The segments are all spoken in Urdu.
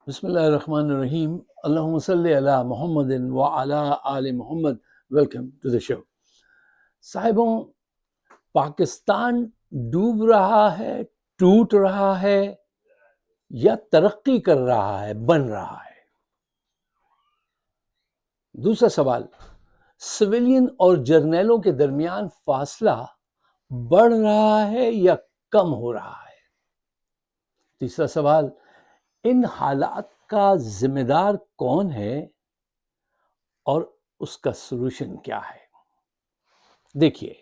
بسم اللہ الرحمن الرحیم. اللہم صلی علی محمد وعلی آل محمد. ویلکم ٹو دا شو. صاحبوں، پاکستان ڈوب رہا ہے، ٹوٹ رہا ہے یا ترقی کر رہا ہے، بن رہا ہے؟ دوسرا سوال، سویلین اور جرنیلوں کے درمیان فاصلہ بڑھ رہا ہے یا کم ہو رہا ہے؟ تیسرا سوال، ان حالات کا ذمہ دار کون ہے اور اس کا سلوشن کیا ہے؟ دیکھیے،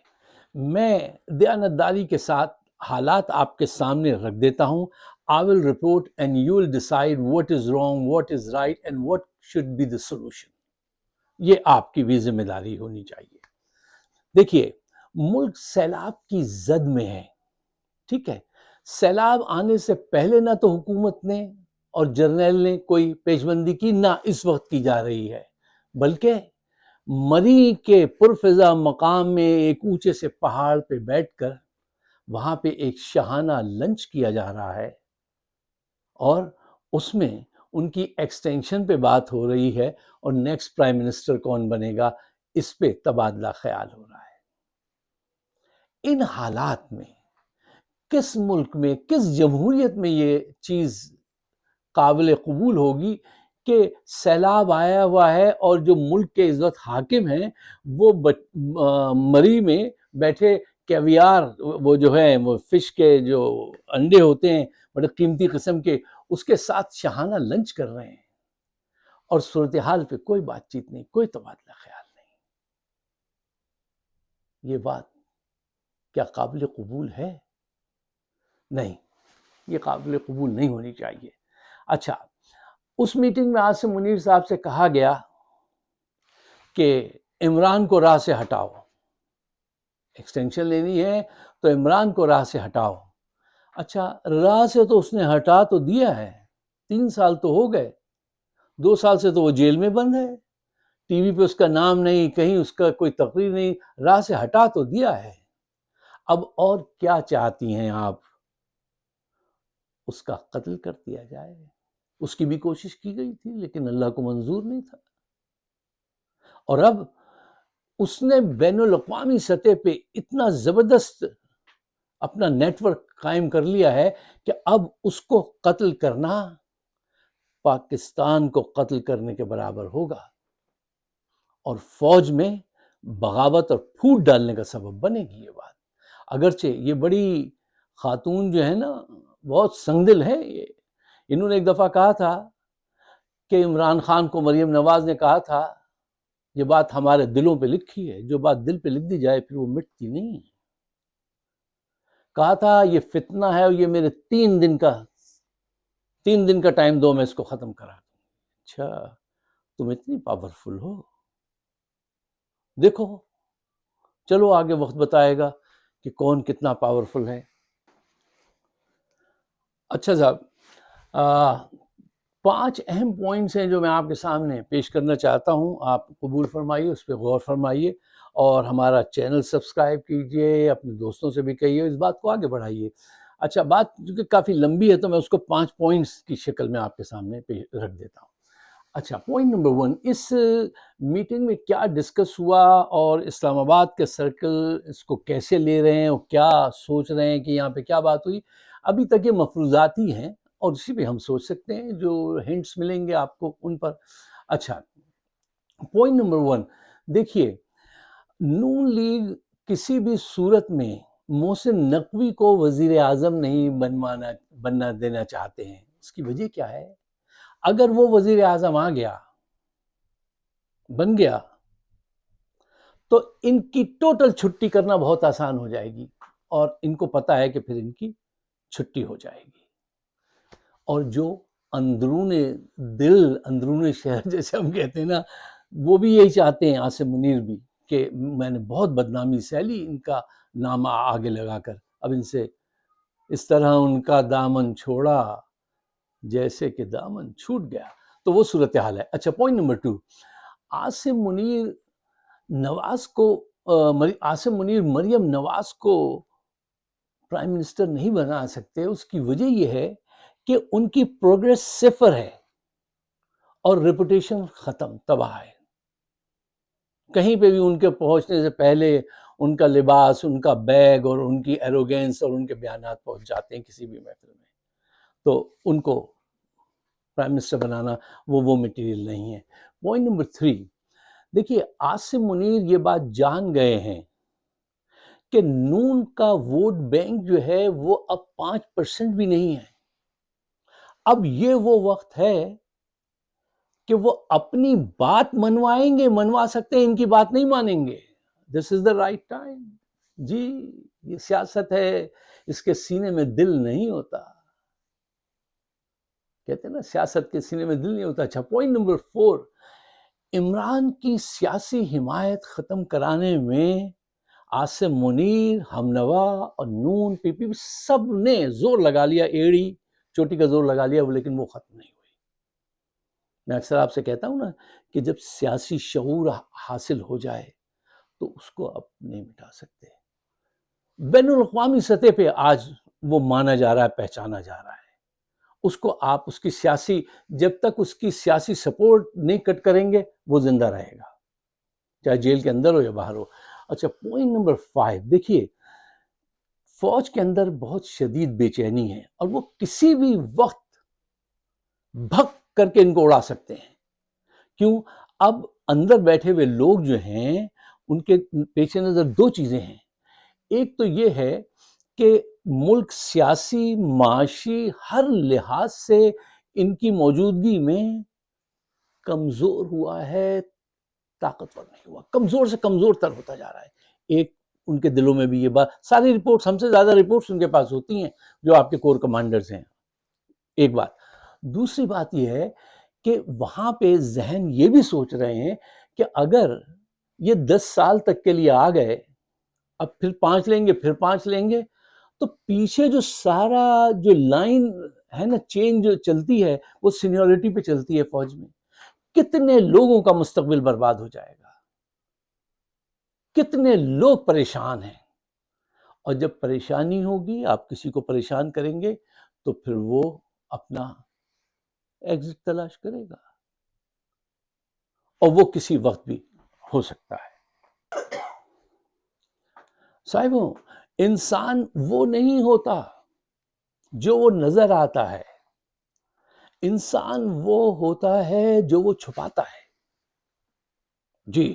میں دیانتداری کے ساتھ حالات آپ کے سامنے رکھ دیتا ہوں. I will report and you will decide what is wrong, what is right and what should be the solution. یہ آپ کی بھی ذمہ داری ہونی چاہیے. دیکھیے، ملک سیلاب کی زد میں ہے. ٹھیک ہے، سیلاب آنے سے پہلے نہ تو حکومت نے اور جرنیل نے کوئی پیشبندی کی، نہ اس وقت کی جا رہی ہے، بلکہ مری کے پرفضا مقام میں ایک اونچے سے پہاڑ پہ بیٹھ کر وہاں پہ ایک شاہانہ لنچ کیا جا رہا ہے اور اس میں ان کی ایکسٹینشن پہ بات ہو رہی ہے اور نیکسٹ پرائم منسٹر کون بنے گا اس پہ تبادلہ خیال ہو رہا ہے. ان حالات میں کس ملک میں، کس جمہوریت میں یہ چیز قابل قبول ہوگی کہ سیلاب آیا ہوا ہے اور جو ملک کے اس وقت حاکم ہیں وہ مری میں بیٹھے کیویار، وہ جو ہے وہ فش کے جو انڈے ہوتے ہیں بڑے قیمتی قسم کے، اس کے ساتھ شاہانہ لنچ کر رہے ہیں اور صورتحال پہ کوئی بات چیت نہیں، کوئی تبادلہ خیال نہیں. یہ بات کیا قابل قبول ہے؟ نہیں، یہ قابل قبول نہیں ہونی چاہیے. اچھا، اس میٹنگ میں عاصم منیر صاحب سے کہا گیا کہ عمران کو راہ سے ہٹاؤ، ایکسٹینشن لینی ہے تو عمران کو راہ سے ہٹاؤ. اچھا، راہ سے تو اس نے ہٹا تو دیا ہے، 3 سال تو ہو گئے، 2 سال سے تو وہ جیل میں بند ہے، ٹی وی پہ اس کا نام نہیں، کہیں اس کا کوئی تقریر نہیں، راہ سے ہٹا تو دیا ہے. اب اور کیا چاہتی ہیں آپ؟ اس کا قتل کر دیا جائے؟ اس کی بھی کوشش کی گئی تھی لیکن اللہ کو منظور نہیں تھا. اور اب اس نے بین الاقوامی سطح پہ اتنا زبردست اپنا نیٹ ورک قائم کر لیا ہے کہ اب اس کو قتل کرنا پاکستان کو قتل کرنے کے برابر ہوگا اور فوج میں بغاوت اور پھوٹ ڈالنے کا سبب بنے گی یہ بات. اگرچہ یہ بڑی خاتون جو ہے نا بہت سنگدل ہے، انہوں نے ایک دفعہ کہا تھا کہ عمران خان کو مریم نواز نے کہا تھا یہ بات ہمارے دلوں پہ لکھی ہے، جو بات دل پہ لکھ دی جائے پھر وہ مٹتی نہیں. کہا تھا یہ فتنہ ہے اور یہ میرے 3 دن کا ٹائم دو، میں اس کو ختم کرا دوں. اچھا، تم اتنی پاورفل ہو؟ دیکھو، چلو آگے وقت بتائے گا کہ کون کتنا پاورفل ہے. اچھا صاحب، 5 اہم پوائنٹس ہیں جو میں آپ کے سامنے پیش کرنا چاہتا ہوں، آپ قبول فرمائیے، اس پہ غور فرمائیے اور ہمارا چینل سبسکرائب کیجئے، اپنے دوستوں سے بھی کہیے، اس بات کو آگے بڑھائیے. اچھا، بات کیونکہ کافی لمبی ہے تو میں اس کو 5 پوائنٹس کی شکل میں آپ کے سامنے رکھ دیتا ہوں. اچھا، پوائنٹ نمبر 1، اس میٹنگ میں کیا ڈسکس ہوا اور اسلام آباد کے سرکل اس کو کیسے لے رہے ہیں اور کیا سوچ رہے ہیں کہ یہاں پہ کیا بات ہوئی؟ ابھی تک یہ مفروضاتی ہیں اور اسی پہ ہم سوچ سکتے ہیں، جو ہنٹس ملیں گے آپ کو ان پر. اچھا، پوائنٹ نمبر 1، دیکھیے، نون لیگ کسی بھی صورت میں محسن نقوی کو وزیر اعظم نہیں بننا دینا چاہتے ہیں. اس کی وجہ کیا ہے؟ اگر وہ وزیر اعظم آ گیا، بن گیا، تو ان کی ٹوٹل چھٹی کرنا بہت آسان ہو جائے گی اور ان کو پتا ہے کہ پھر ان کی چھٹی ہو جائے گی. اور جو اندرون دل، اندرون شہر جیسے ہم کہتے ہیں نا، وہ بھی یہی چاہتے ہیں، عاصم منیر بھی، کہ میں نے بہت بدنامی سہلی ان کا نام آگے لگا کر، اب ان سے اس طرح ان کا دامن چھوڑا جیسے کہ دامن چھوٹ گیا. تو وہ صورتحال ہے. اچھا، پوائنٹ نمبر 2، عاصم منیر مریم نواز کو پرائم منسٹر نہیں بنا سکتے. اس کی وجہ یہ ہے کہ ان کی پروگریس صفر ہے. اور ریپوٹیشن ختم، تباہ ہے. کہیں پہ بھی ان کے پہنچنے سے پہلے ان کا لباس، ان کا بیگ اور ان کی ایروگینس اور ان کے بیانات پہنچ جاتے ہیں کسی بھی محفل میں. تو ان کو پرائم منسٹر بنانا وہ مٹیریل نہیں ہے. پوائنٹ نمبر 3، دیکھیے عاصم منیر یہ بات جان گئے ہیں کہ نون کا ووٹ بینک جو ہے وہ اب 5% بھی نہیں ہے. اب یہ وہ وقت ہے کہ وہ اپنی بات منوائیں گے، منوا سکتے ہیں، ان کی بات نہیں مانیں گے. دس از دا رائٹ ٹائم. جی یہ سیاست ہے، اس کے سینے میں دل نہیں ہوتا. کہتے ہیں نا سیاست کے سینے میں دل نہیں ہوتا. اچھا پوائنٹ نمبر 4، عمران کی سیاسی حمایت ختم کرانے میں عاصم منیر، ہم نوا اور نون پی پی سب نے زور لگا لیا، ایڑی چوٹی کا زور لگا لیا، لیکن وہ ختم نہیں ہوئی. میں اکثر آپ سے کہتا ہوں نا کہ جب سیاسی شعور حاصل ہو جائے تو اس کو آپ نہیں مٹا سکتے. بین الاقوامی سطح پہ آج وہ مانا جا رہا ہے، پہچانا جا رہا ہے. اس کو آپ اس کی سیاسی، جب تک اس کی سیاسی سپورٹ نہیں کٹ کریں گے وہ زندہ رہے گا، چاہے جیل کے اندر ہو یا باہر ہو. اچھا پوائنٹ نمبر 5، دیکھیے فوج کے اندر بہت شدید بے چینی ہے اور وہ کسی بھی وقت بھگ کر کے ان کو اڑا سکتے ہیں. کیوں؟ اب اندر بیٹھے ہوئے لوگ جو ہیں ان کے پیش نظر 2 چیزیں ہیں. ایک تو یہ ہے کہ ملک سیاسی، معاشی ہر لحاظ سے ان کی موجودگی میں کمزور ہوا ہے، طاقتور نہیں ہوا، کمزور سے کمزور تر ہوتا جا رہا ہے. ایک ان کے دلوں میں بھی یہ بات، ساری رپورٹس ہم سے زیادہ رپورٹس ان کے پاس ہوتی ہیں جو آپ کے کور کمانڈرز ہیں. ایک بات. دوسری بات یہ ہے کہ وہاں پہ ذہن یہ بھی سوچ رہے ہیں کہ اگر یہ 10 سال تک کے لیے آ گئے، اب پھر 5 لیں گے، پھر 5 لیں گے، تو پیچھے جو سارا جو لائن ہے نا، چین جو چلتی ہے وہ سینیورٹی پہ چلتی ہے فوج میں. کتنے لوگوں کا مستقبل برباد ہو جائے گا، کتنے لوگ پریشان ہیں. اور جب پریشانی ہوگی، آپ کسی کو پریشان کریں گے تو پھر وہ اپنا ایگزٹ تلاش کرے گا، اور وہ کسی وقت بھی ہو سکتا ہے. صاحبوں، انسان وہ نہیں ہوتا جو وہ نظر آتا ہے، انسان وہ ہوتا ہے جو وہ چھپاتا ہے. جی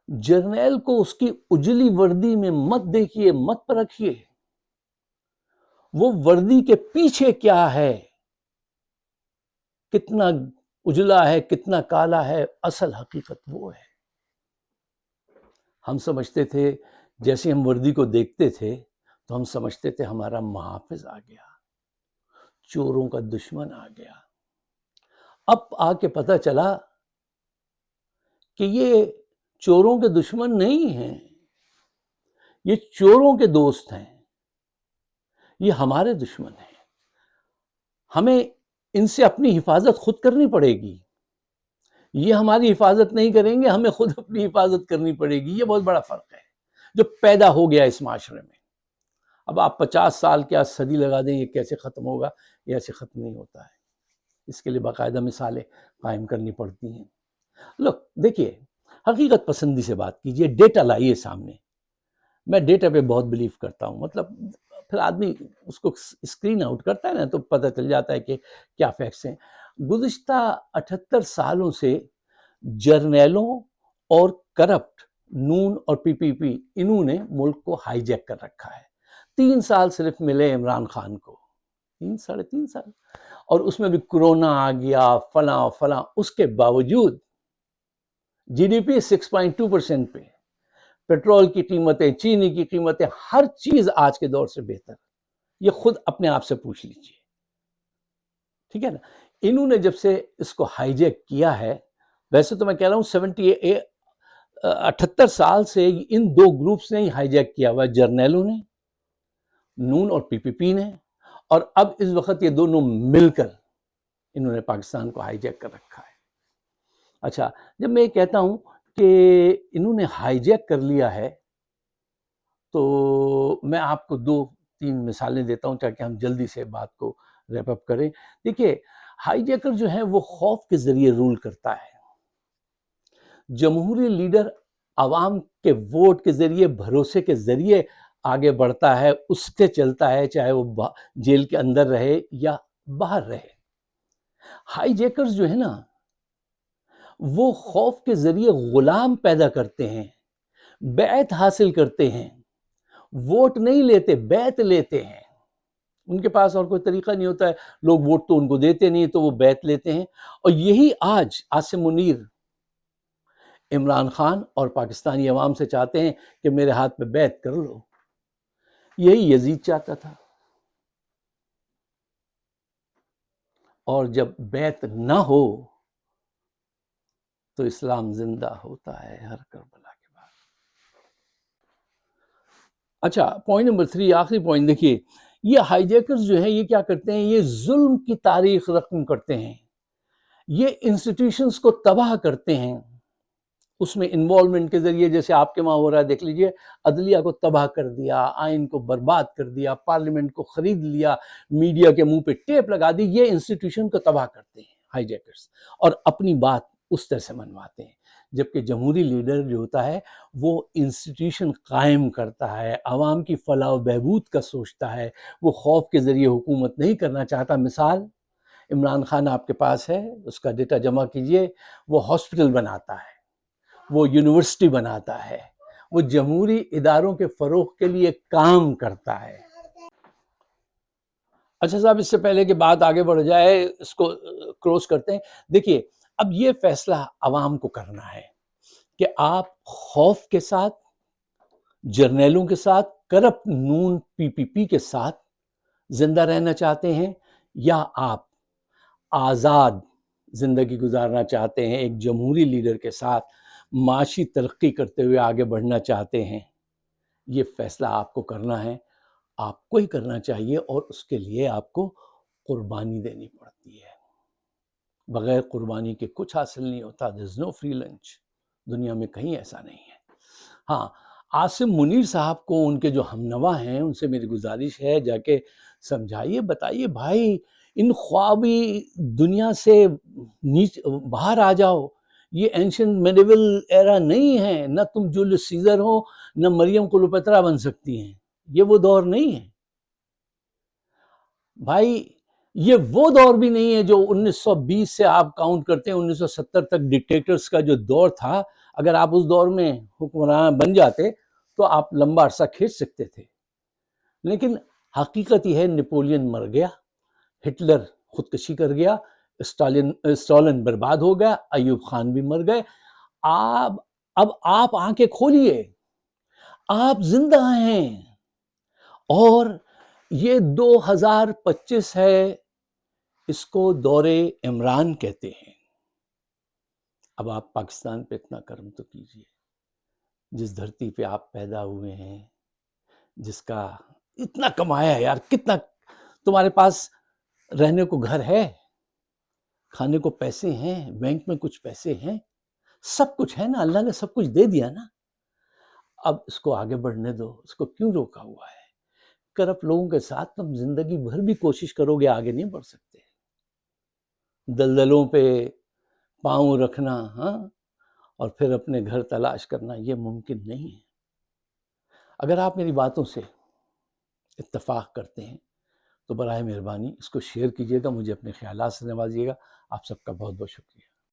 جرنیل کو اس کی اجلی وردی میں مت دیکھیے، مت پرکھیے وہ وردی کے پیچھے کیا ہے، کتنا اجلا ہے، کتنا کالا ہے. اصل حقیقت وہ ہے. ہم سمجھتے تھے جیسے ہم وردی کو دیکھتے تھے تو ہم سمجھتے تھے ہمارا محافظ آ گیا، چوروں کا دشمن آ گیا. اب آ کے پتہ چلا کہ یہ چوروں کے دشمن نہیں ہیں، یہ چوروں کے دوست ہیں، یہ ہمارے دشمن ہیں. ہمیں ان سے اپنی حفاظت خود کرنی پڑے گی. یہ ہماری حفاظت نہیں کریں گے، ہمیں خود اپنی حفاظت کرنی پڑے گی. یہ بہت بڑا فرق ہے جو پیدا ہو گیا اس معاشرے میں. اب آپ 50 سال کیا صدی لگا دیں یہ کیسے ختم ہوگا، یہ ایسے ختم نہیں ہوتا ہے. اس کے لیے باقاعدہ مثالیں قائم کرنی پڑتی ہیں. لوگ دیکھیے، حقیقت پسندی سے بات کیجئے، ڈیٹا لائیے سامنے. میں ڈیٹا پہ بہت بلیو کرتا ہوں، مطلب پھر آدمی اس کو اسکرین آؤٹ کرتا ہے نا تو پتہ چل جاتا ہے کہ کیا فیکٹس ہیں. گزشتہ 78 سالوں سے جرنیلوں اور کرپٹ نون اور پی پی پی انہوں نے ملک کو ہائی جیک کر رکھا ہے. 3 سال صرف ملے عمران خان کو، 3 سال، اور اس میں بھی کرونا آ گیا، فلاں فلاں. اس کے باوجود جی ڈی پی 6.2% پہ، پیٹرول کی قیمتیں، چینی کی قیمتیں، ہر چیز آج کے دور سے بہتر. یہ خود اپنے آپ سے پوچھ لیجئے، ٹھیک ہے نا. انہوں نے جب سے اس کو ہائی جیک کیا ہے، ویسے تو میں کہہ رہا ہوں 78 سال سے ان 2 گروپس نے ہی ہائی جیک کیا ہوا ہے، جرنیلوں نے، نون اور پی پی پی نے. اور اب اس وقت یہ دونوں مل کر انہوں نے پاکستان کو ہائی جیک کر رکھا ہے. اچھا، جب میں یہ کہتا ہوں کہ انہوں نے ہائی جیک کر لیا ہے تو میں آپ کو 2-3 مثالیں دیتا ہوں تاکہ ہم جلدی سے بات کو ریپ اپ کریں. دیکھیے ہائی جیکر جو ہے وہ خوف کے ذریعے رول کرتا ہے. جمہوری لیڈر عوام کے ووٹ کے ذریعے، بھروسے کے ذریعے آگے بڑھتا ہے، اس کے چلتا ہے، چاہے وہ جیل کے اندر رہے یا باہر رہے. ہائی جیکرز جو ہے نا وہ خوف کے ذریعے غلام پیدا کرتے ہیں، بیعت حاصل کرتے ہیں، ووٹ نہیں لیتے، بیعت لیتے ہیں. ان کے پاس اور کوئی طریقہ نہیں ہوتا ہے، لوگ ووٹ تو ان کو دیتے نہیں تو وہ بیعت لیتے ہیں. اور یہی آج عاصم منیر عمران خان اور پاکستانی عوام سے چاہتے ہیں کہ میرے ہاتھ پہ بیعت کر لو. یہی یزید چاہتا تھا. اور جب بیعت نہ ہو تو اسلام زندہ ہوتا ہے ہر کربلا کے بعد. اچھا، پوائنٹ نمبر 3، آخری پوائنٹ دیکھیے. یہ ہائی جیکرز جو ہیں یہ کیا کرتے ہیں؟ یہ ظلم کی تاریخ رقم کرتے ہیں، یہ انسٹیٹیوشنز کو تباہ کرتے ہیں. اس میں انوالومنٹ کے ذریعے، جیسے آپ کے وہاں ہو رہا ہے، دیکھ لیجئے، عدلیہ کو تباہ کر دیا، آئین کو برباد کر دیا، پارلیمنٹ کو خرید لیا، میڈیا کے منہ پہ ٹیپ لگا دی. یہ انسٹیٹیوشن کو تباہ کرتے ہیں ہائی جیکرز، اور اپنی بات اس طرح سے منواتے ہیں. جبکہ جمہوری لیڈر جو ہوتا ہے وہ انسٹیٹیوشن قائم کرتا ہے، عوام کی فلاح و بہبود کا سوچتا ہے، وہ خوف کے ذریعے حکومت نہیں کرنا چاہتا. مثال عمران خان آپ کے پاس ہے، اس کا ڈیٹا جمع کیجئے. وہ ہاسپٹل بناتا ہے، وہ یونیورسٹی بناتا ہے، وہ جمہوری اداروں کے فروغ کے لیے کام کرتا ہے. اچھا صاحب، اس سے پہلے کہ بات آگے بڑھ جائے، اس کو کلوز کرتے ہیں. دیکھیے، اب یہ فیصلہ عوام کو کرنا ہے کہ آپ خوف کے ساتھ، جرنیلوں کے ساتھ، کرپٹ نون پی پی پی کے ساتھ زندہ رہنا چاہتے ہیں، یا آپ آزاد زندگی گزارنا چاہتے ہیں ایک جمہوری لیڈر کے ساتھ، معاشی ترقی کرتے ہوئے آگے بڑھنا چاہتے ہیں. یہ فیصلہ آپ کو کرنا ہے، آپ کو ہی کرنا چاہیے، اور اس کے لیے آپ کو قربانی دینی پڑتی ہے. بغیر قربانی کے کچھ حاصل نہیں ہوتا. there's no free lunch. دنیا میں کہیں ایسا نہیں ہے. ہاں، عاصم منیر صاحب کو، ان کے جو ہمنوا ہیں، ان سے میری گزارش ہے، جا کے سمجھائیے، بتائیے، بھائی ان خوابی دنیا سے باہر آ جاؤ. یہ اینشنٹ میڈیول ایرا نہیں ہے. نہ تم جولیس سیزر ہو، نہ مریم کلوپترا بن سکتی ہیں. یہ وہ دور نہیں ہے بھائی. یہ وہ دور بھی نہیں ہے جو 1920 سے آپ کاؤنٹ کرتے ہیں 1970 تک ڈکٹیٹرز کا جو دور تھا. اگر آپ اس دور میں حکمران بن جاتے تو آپ لمبا عرصہ کھینچ سکتے تھے. لیکن حقیقت یہ ہے، نپولین مر گیا، ہٹلر خودکشی کر گیا، اسٹالن برباد ہو گیا، ایوب خان بھی مر گئے. اب آپ آنکھیں کھولیے، آپ زندہ ہیں. اور یہ 2025 ہے، اس کو دور عمران کہتے ہیں. اب آپ پاکستان پہ اتنا کرم تو کیجئے، جس دھرتی پہ آپ پیدا ہوئے ہیں، جس کا اتنا کمایا ہے. یار کتنا تمہارے پاس رہنے کو گھر ہے، کھانے کو پیسے ہیں، بینک میں کچھ پیسے ہیں، سب کچھ ہے نا. اللہ نے سب کچھ دے دیا نا. اب اس کو آگے بڑھنے دو. اس کو کیوں روکا ہوا ہے؟ کرپٹ لوگوں کے ساتھ تم زندگی بھر بھی کوشش کرو گے، آگے نہیں بڑھ سکتے. دلدلوں پہ پاؤں رکھنا، ہاں، اور پھر اپنے گھر تلاش کرنا، یہ ممکن نہیں ہے. اگر آپ میری باتوں سے اتفاق کرتے ہیں تو براہ مہربانی اس کو شیئر کیجیے گا، مجھے اپنے خیالات سے نوازیے گا. آپ سب کا بہت بہت شکریہ.